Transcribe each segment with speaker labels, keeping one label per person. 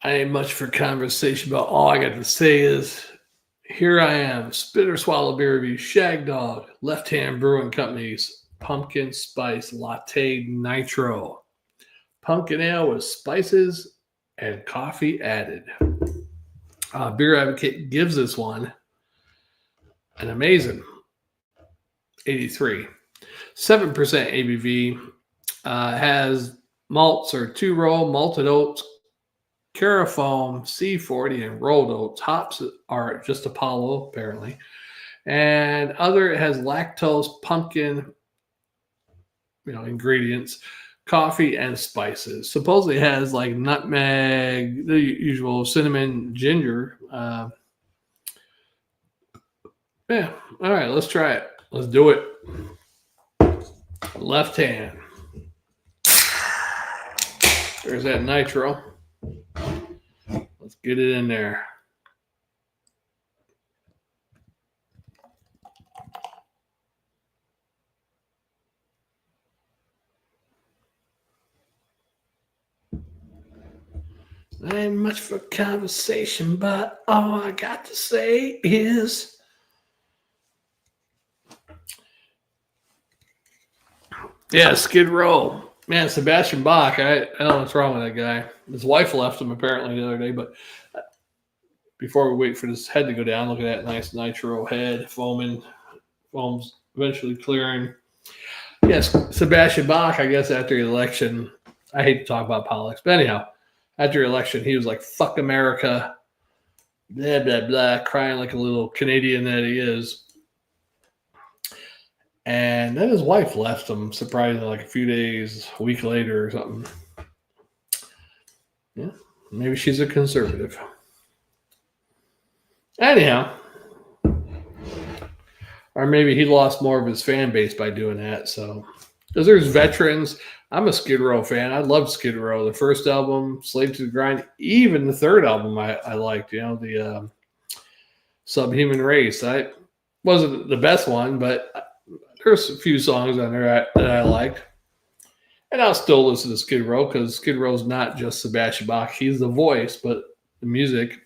Speaker 1: I ain't much for conversation, but all I got to say is here I am, spit or swallow beer review, Shagdog, Left Hand Brewing Company's Pumpkin Spice Latte Nitro. Pumpkin ale with spices and coffee added. Beer Advocate gives this one an amazing 83. 7% ABV. Has malts or two-row malted oats, Carafoam, C40, and rolled oats. Hops are just Apollo, apparently. And it has lactose, pumpkin, ingredients, coffee, and spices. Supposedly it has like nutmeg, the usual cinnamon, ginger. Yeah. All right, let's try it. Let's do it. Left hand. There's that nitro. Let's get it in there. There ain't much for conversation, but all I got to say is Skid Row. Man, Sebastian Bach, I don't know what's wrong with that guy. His wife left him apparently the other day, but before we wait for this head to go down, look at that nice nitro head, foam's eventually clearing. Yes, Sebastian Bach, I guess after the election, I hate to talk about politics, but anyhow, after the election, he was like, fuck America, blah, blah, blah, crying like a little Canadian that he is. And then his wife left him, surprisingly, like a few days, a week later or something. Yeah, maybe she's a conservative. Anyhow, or maybe he lost more of his fan base by doing that. So, because there's veterans. I'm a Skid Row fan. I loved Skid Row. The first album, Slave to the Grind, even the third album I liked, the Subhuman Race. I wasn't the best one, but there's a few songs on there that I liked. And I'll still listen to Skid Row because Skid Row's not just Sebastian Bach. He's the voice, but the music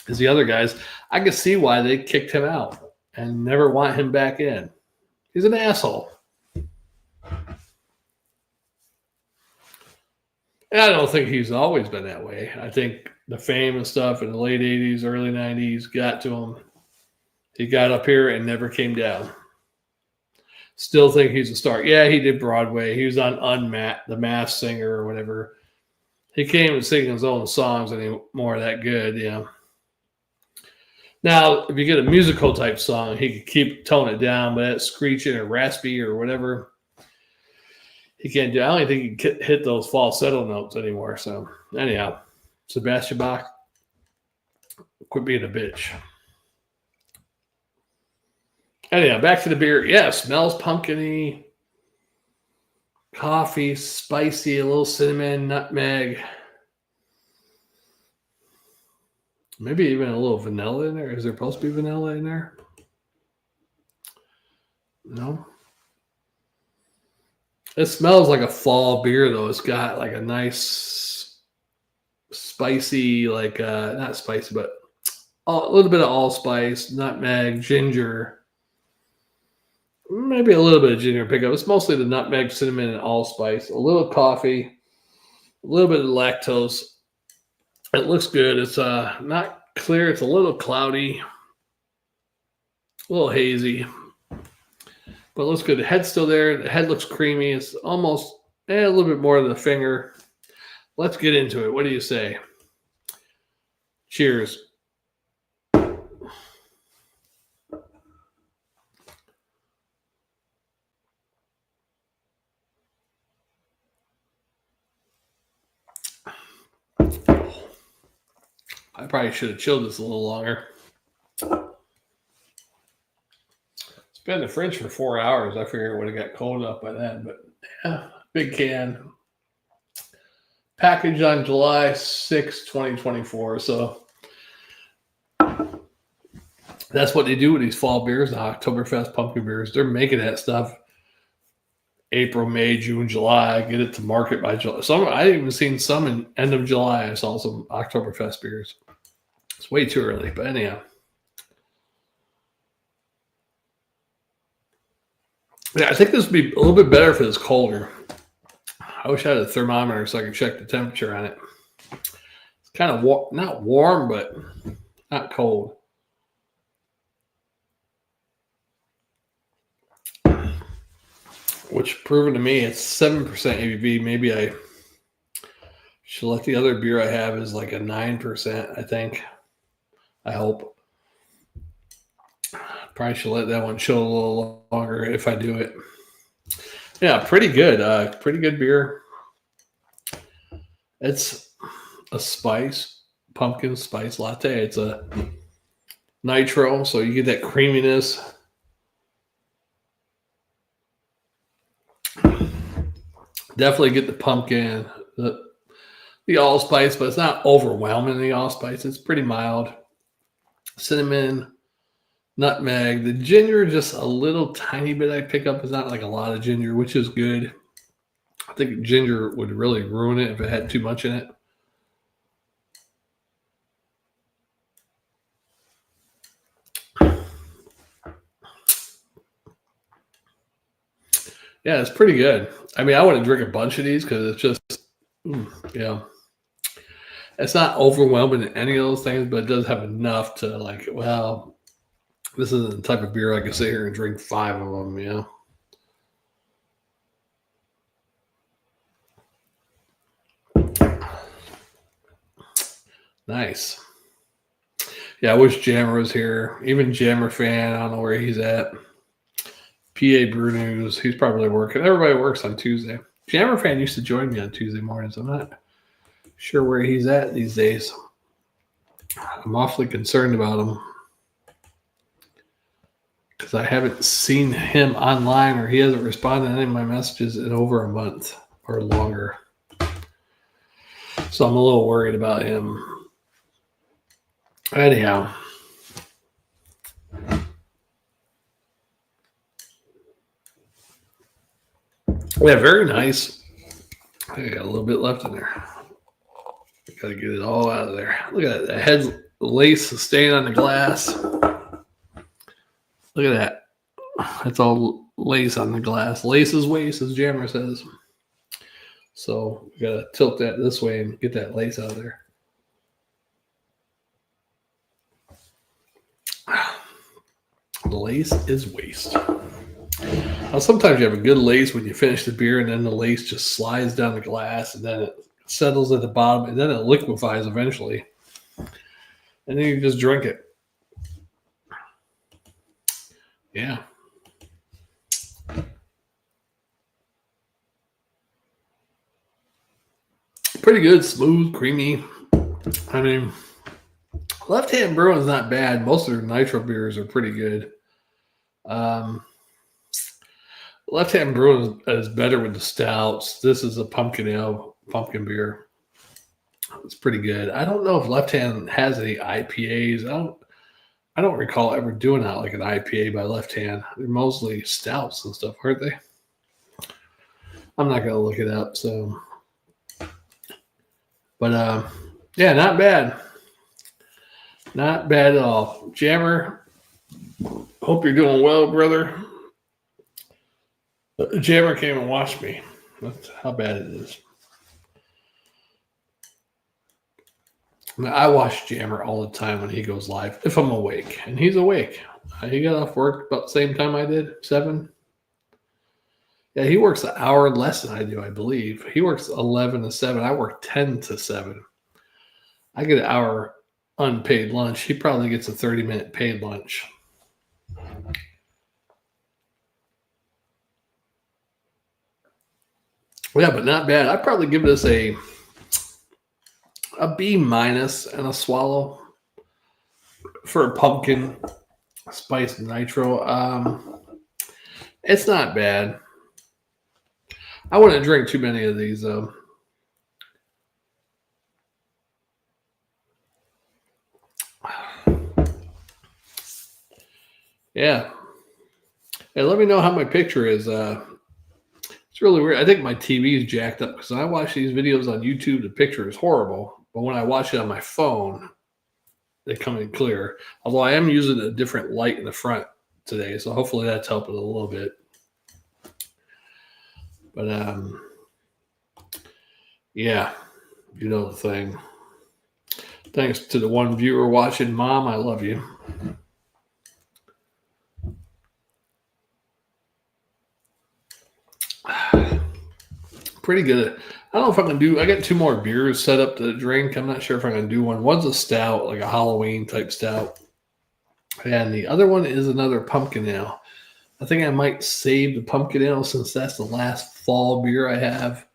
Speaker 1: is the other guys. I can see why they kicked him out and never want him back in. He's an asshole. And I don't think he's always been that way. I think the fame and stuff in the late 80s, early 90s got to him. He got up here and never came down. Still think he's a star. Yeah, he did Broadway. He was on The Masked Singer or whatever. He can't even sing his own songs anymore that good, Now, if you get a musical type song, he could tone it down, but that's screeching or raspy or whatever, he can't do. I don't think he can hit those falsetto notes anymore. So, anyhow, Sebastian Bach, quit being a bitch. Anyhow, back to the beer. Yeah, smells pumpkin-y, coffee, spicy, a little cinnamon, nutmeg. Maybe even a little vanilla in there. Is there supposed to be vanilla in there? No. It smells like a fall beer, though. It's got like a nice spicy, not spicy, but a little bit of allspice, nutmeg, ginger. Maybe a little bit of ginger pickup. It's mostly the nutmeg, cinnamon, and allspice. A little coffee, a little bit of lactose. It looks good. It's not clear. It's a little cloudy, a little hazy, but it looks good. The head's still there. The head looks creamy. It's almost a little bit more than a finger. Let's get into it. What do you say? Cheers. I probably should have chilled this a little longer. It's been in the fridge for 4 hours. I figured it would have got cold up by then, but yeah, big can. Packaged on July 6, 2024. So that's what they do with these fall beers, the Oktoberfest pumpkin beers. They're making that stuff April, May, June, July. Get it to market by July. Some I even seen some in end of July. I saw some Oktoberfest beers. It's way too early, but anyhow. Yeah, I think this would be a little bit better if it was colder. I wish I had a thermometer so I could check the temperature on it. It's kind of not warm, but not cold. Which proven to me it's 7% ABV. Maybe I should let the other beer I have is like a 9%, I think. I hope. Probably should let that one chill a little longer if I do it. Yeah, pretty good. Pretty good beer. It's a pumpkin spice latte. It's a nitro, so you get that creaminess. Definitely get the pumpkin, the allspice, but it's not overwhelming the allspice. It's pretty mild. Cinnamon, nutmeg, the ginger, just a little tiny bit I pick up. It's not like a lot of ginger, which is good. I think ginger would really ruin it if it had too much in it. Yeah, it's pretty good. I mean, I wouldn't drink a bunch of these because it's just, yeah. It's not overwhelming in any of those things, but it does have enough to like, well, this isn't the type of beer I can sit here and drink 5 of them, you know. Nice. Yeah, I wish Jammer was here. Even Jammer fan, I don't know where he's at. PA Brew News, he's probably working. Everybody works on Tuesday. Jammer fan used to join me on Tuesday mornings. I'm not sure where he's at these days. I'm awfully concerned about him because I haven't seen him online or he hasn't responded to any of my messages in over a month or longer. So I'm a little worried about him. Anyhow. Yeah, very nice. I got a little bit left in there. Got to get it all out of there. Look at that. The head lace staying on the glass. Look at that. It's all lace on the glass. Lace is waste, as Jammer says. So we got to tilt that this way and get that lace out of there. The lace is waste. Now, sometimes you have a good lace when you finish the beer, and then the lace just slides down the glass, and then it settles at the bottom, and then it liquefies eventually. And then you just drink it. Yeah. Pretty good, smooth, creamy. I mean, Left Hand Brewing's not bad. Most of their nitro beers are pretty good. Left Hand Brewing is better with the stouts. This is a pumpkin ale, pumpkin beer. It's pretty good. I don't know if Left Hand has any IPAs. I don't recall ever doing that like an IPA by Left Hand. They're mostly stouts and stuff, aren't they? I'm not gonna look it up. So, but yeah, not bad. Not bad at all. Jammer, hope you're doing well, brother. Jammer came and watched me. That's how bad it is. I watch Jammer all the time when he goes live, if I'm awake. And he's awake. He got off work about the same time I did, 7. Yeah, he works an hour less than I do, I believe. He works 11 to 7. I work 10 to 7. I get an hour unpaid lunch. He probably gets a 30-minute paid lunch. Yeah, but not bad. I'd probably give this a B- and a swallow for a pumpkin spice nitro. It's not bad. I wouldn't drink too many of these though. Yeah. Hey, let me know how my picture is. really weird. I think my TV is jacked up because when I watch these videos on YouTube, the picture is horrible. But when I watch it on my phone, they come in clear. Although I am using a different light in the front today, so hopefully that's helping a little bit. But yeah, you know the thing. Thanks to the one viewer watching, Mom, I love you. Pretty good. I don't know if I can do. I got 2 more beers set up to drink. I'm not sure if I can do one. One's a stout, like a Halloween type stout, and the other one is another pumpkin ale. I think I might save the pumpkin ale since that's the last fall beer I have,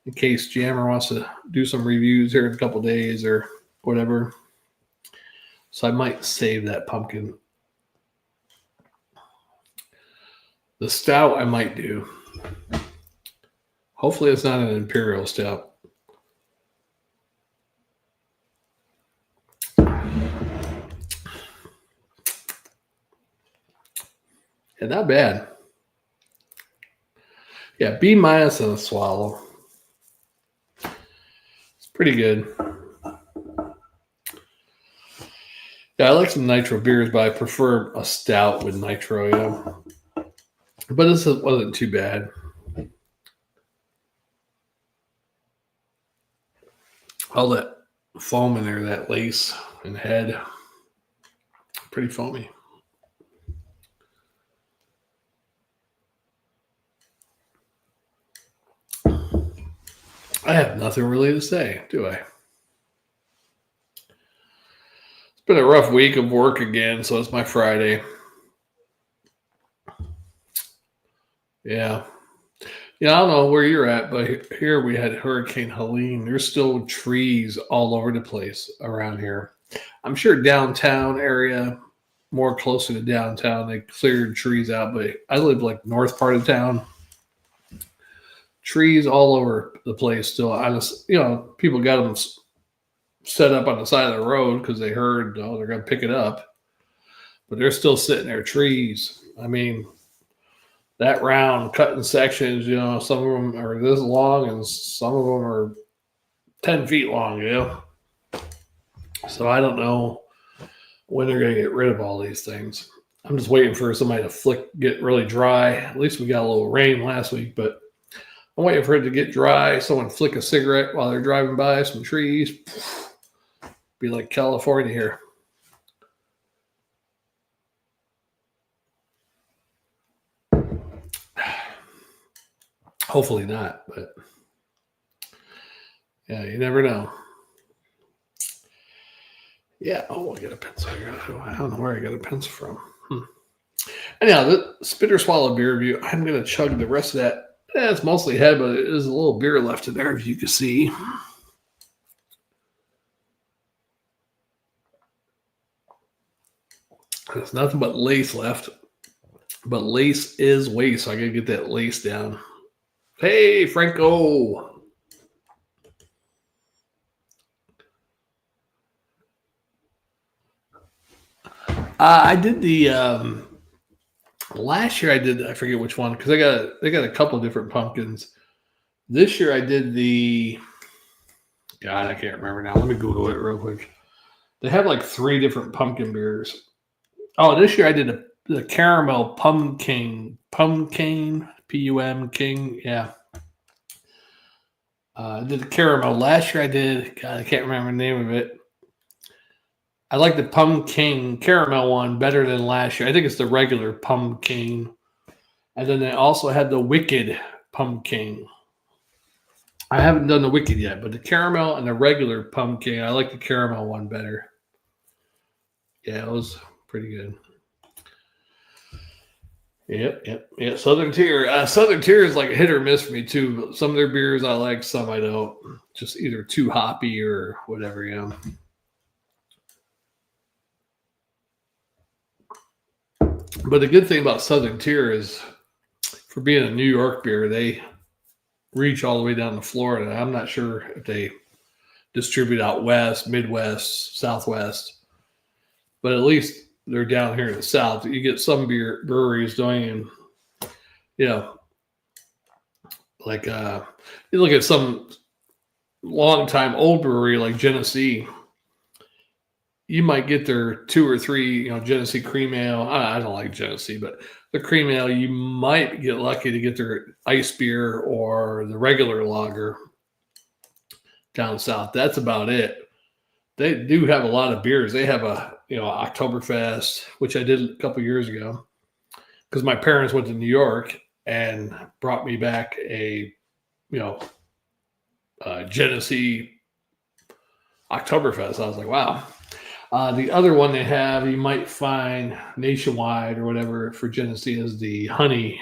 Speaker 1: in case Jammer wants to do some reviews here in a couple days or whatever. So I might save that pumpkin. The stout I might do. Hopefully it's not an imperial stout. Yeah, not bad. Yeah, B- on a swallow. It's pretty good. Yeah, I like some nitro beers, but I prefer a stout with nitro, yeah. But this wasn't too bad. All that foam in there, that lace and head. Pretty foamy. I have nothing really to say, do I? It's been a rough week of work again, so it's my Friday. Yeah. Yeah, I don't know where you're at, but here we had Hurricane Helene. There's still trees all over the place around here. I'm sure downtown area, more closer to downtown, they cleared trees out, but I live like north part of town. Trees all over the place still. People got them set up on the side of the road because they heard, oh, they're going to pick it up. But they're still sitting there, trees. I mean, that round, cutting sections, some of them are this long and some of them are 10 feet long, So I don't know when they're going to get rid of all these things. I'm just waiting for somebody to get really dry. At least we got a little rain last week, but I'm waiting for it to get dry. Someone flick a cigarette while they're driving by some trees. Be like California here. Hopefully not, but yeah, you never know. Yeah. Oh, I got a pencil here. I don't know where I got a pencil from. Anyhow, the Spitter Swallow beer review. I'm going to chug the rest of that. Yeah, it's mostly head, but there's a little beer left in there, if you can see. There's nothing but lace left. But lace is waste, so I got to get that lace down. Hey, Franco. I did the last year. I forget which one because they got a couple of different pumpkins. This year I did the. God, I can't remember now. Let me Google it real quick. They have like 3 different pumpkin beers. Oh, this year I did the caramel pumpkin, PUM King. Yeah. I did the caramel. Last year I did. God, I can't remember the name of it. I like the pumpkin caramel one better than last year. I think it's the regular pumpkin. And then they also had the wicked pumpkin. I haven't done the wicked yet, but the caramel and the regular pumpkin, I like the caramel one better. Yeah, it was pretty good. Yep. Southern Tier. Southern Tier is like a hit or miss for me too. But some of their beers I like, some I don't. Just either too hoppy or whatever, But the good thing about Southern Tier is, for being a New York beer, they reach all the way down to Florida. I'm not sure if they distribute out west, Midwest, Southwest, but at least they're down here in the South. You get some breweries doing, Like you look at some long time old brewery like Genesee, you might get their 2 or 3, Genesee cream ale. I don't like Genesee, but the cream ale, you might get lucky to get their ice beer or the regular lager down south. That's about it. They do have a lot of beers. They have a, Oktoberfest, which I did a couple years ago because my parents went to New York and brought me back a, Genesee Oktoberfest. I was like, wow. The other one they have, you might find nationwide or whatever for Genesee, is the honey,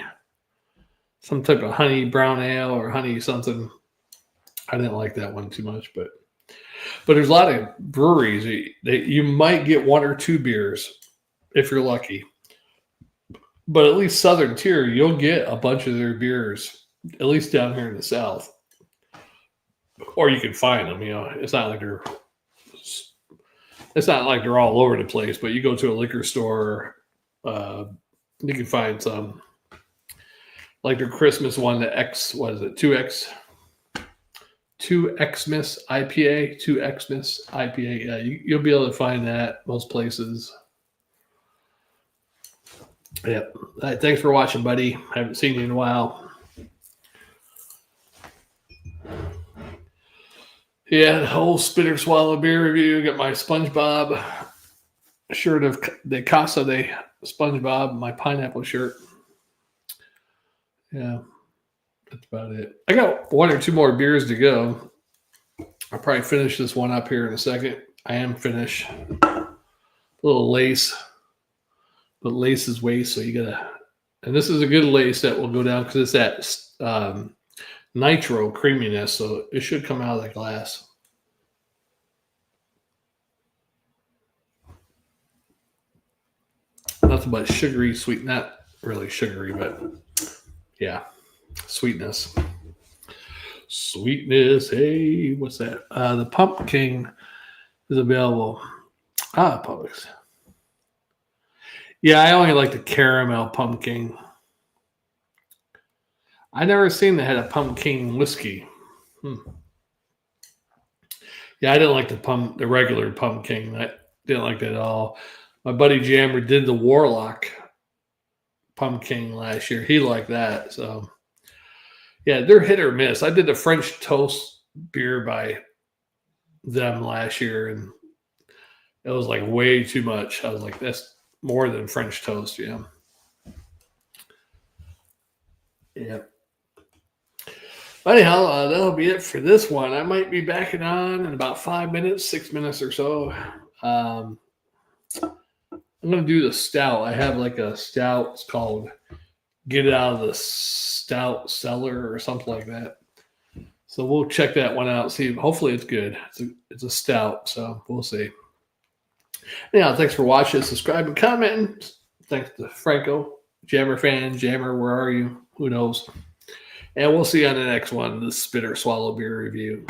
Speaker 1: some type of honey brown ale or honey something. I didn't like that one too much, but there's a lot of breweries that you might get 1 or 2 beers if you're lucky. But at least Southern Tier, you'll get a bunch of their beers, at least down here in the South. Or you can find them, It's not like they're all over the place, but you go to a liquor store, you can find some. Like their Christmas one, the what is it, 2Xmas IPA, 2Xmas IPA. Yeah, you'll be able to find that most places. Yeah. Right, thanks for watching, buddy. Haven't seen you in a while. Yeah, the whole Spitter Swallow beer review. Got my SpongeBob shirt of the Casa de SpongeBob, my pineapple shirt. Yeah, that's about it. I got 1 or 2 more beers to go. I'll probably finish this one up here in a second. I am finished. A little lace, but lace is waste, so you gotta. And this is a good lace that will go down because it's that nitro creaminess, so it should come out of the glass. Nothing but sugary sweet, not really sugary, but yeah, sweetness. Sweetness. Hey, what's that? The pumpkin is available. Publix. Yeah, I only like the caramel pumpkin. I never seen that had a pumpkin whiskey. Yeah, I didn't like the regular pumpkin. I didn't like that at all. My buddy Jammer did the Warlock pumpkin last year. He liked that. So, yeah, they're hit or miss. I did the French toast beer by them last year, and it was like way too much. I was like, that's more than French toast. Yeah. Yeah. Anyhow, that'll be it for this one. I might be backing on in about 5 minutes, 6 minutes or so. I'm going to do the stout. I have like a stout. It's called Get It Out of the Stout Cellar or something like that. So we'll check that one out. See, hopefully it's good. It's a stout, so we'll see. Anyhow, thanks for watching, subscribing, commenting. Thanks to Franco, Jammer fan. Jammer, where are you? Who knows? And we'll see you on the next one, the Spitter Swallow Beer Review.